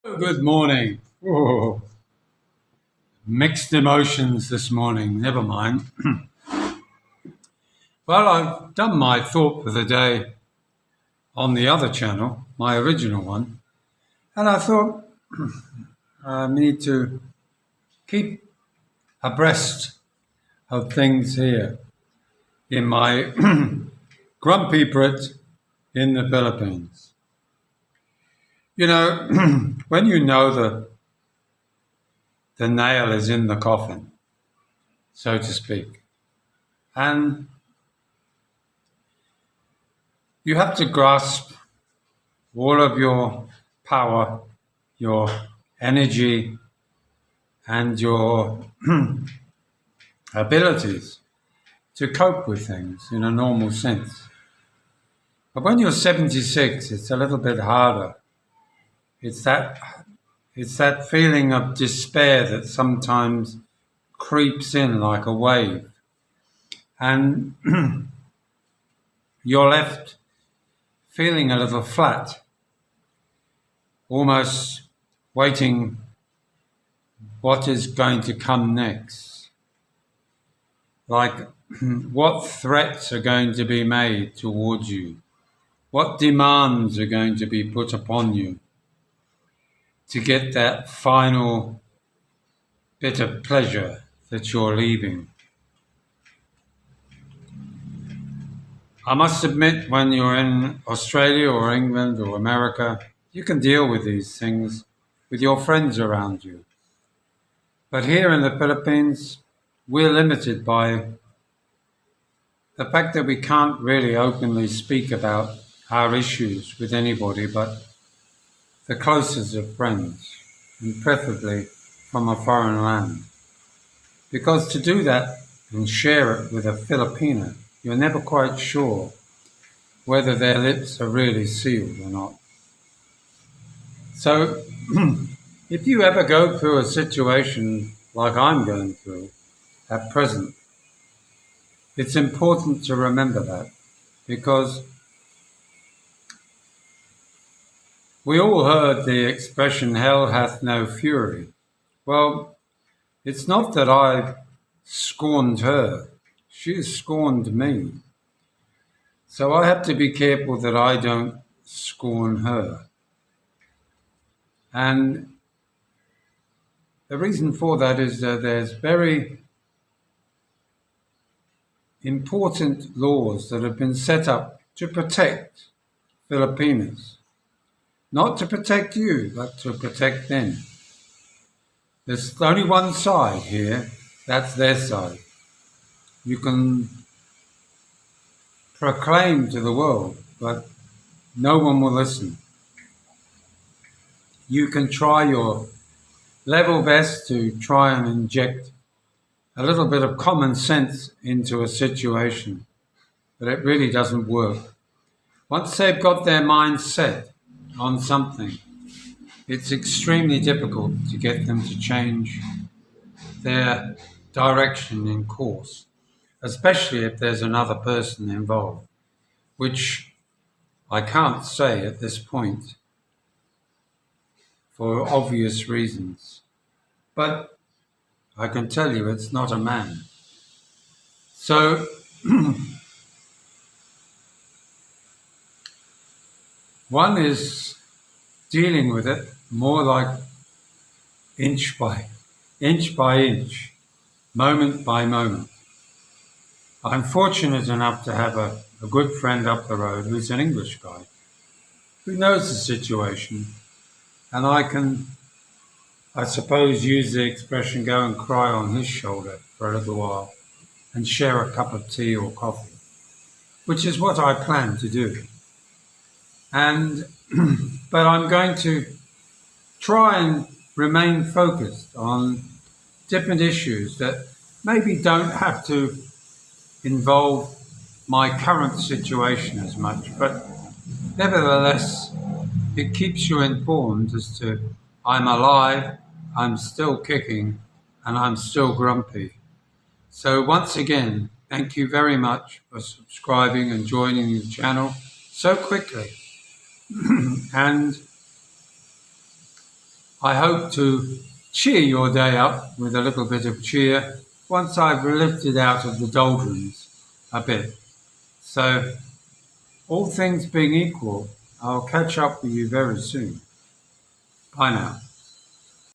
Good morning. Oh, mixed emotions this morning. Never mind. Well, I've done my thought for the day on the other channel, my original one, and I thought I need to keep abreast of things here in my grumpy Brit in the Philippines. You know, when you know the nail is in the coffin, so to speak, and you have to grasp all of your power, your energy, and your abilities to cope with things in a normal sense. But when you're 76, it's a little bit harder. It's that feeling of despair that sometimes creeps in like a wave, and you're left feeling a little flat, almost waiting what is going to come next. Like what threats are going to be made towards you? What demands are going to be put upon you to get that final bit of pleasure that you're leaving? I must admit, when you're in Australia or England or America, you can deal with these things with your friends around you. But here in the Philippines, we're limited by the fact that we can't really openly speak about our issues with anybody but the closest of friends, and preferably from a foreign land. Because to do that and share it with a Filipino, you're never quite sure whether their lips are really sealed or not. So, if you ever go through a situation like I'm going through at present, it's important to remember that, because we all heard the expression, hell hath no fury. Well, it's not that I scorned her. She has scorned me. So I have to be careful that I don't scorn her. And the reason for that is that there's very important laws that have been set up to protect Filipinos. Not to protect you, but to protect them. There's only one side here, that's their side. You can proclaim to the world, but no one will listen. You can try your level best to try and inject a little bit of common sense into a situation, but it really doesn't work. Once they've got their mind set on something, it's extremely difficult to get them to change their direction in course, especially if there's another person involved, which I can't say at this point for obvious reasons. But I can tell you it's not a man. So one is dealing with it more like inch by inch, moment by moment. I'm fortunate enough to have a good friend up the road who's an English guy who knows the situation, and I can, I suppose, use the expression go and cry on his shoulder for a little while and share a cup of tea or coffee, which is what I plan to do. And but I'm going to try and remain focused on different issues that maybe don't have to involve my current situation as much, but nevertheless, it keeps you informed as to I'm alive, I'm still kicking, and I'm still grumpy. So once again, thank you very much for subscribing and joining the channel so quickly. And I hope to cheer your day up with a little bit of cheer once I've lifted out of the doldrums a bit. So, all things being equal, I'll catch up with you very soon. Bye now.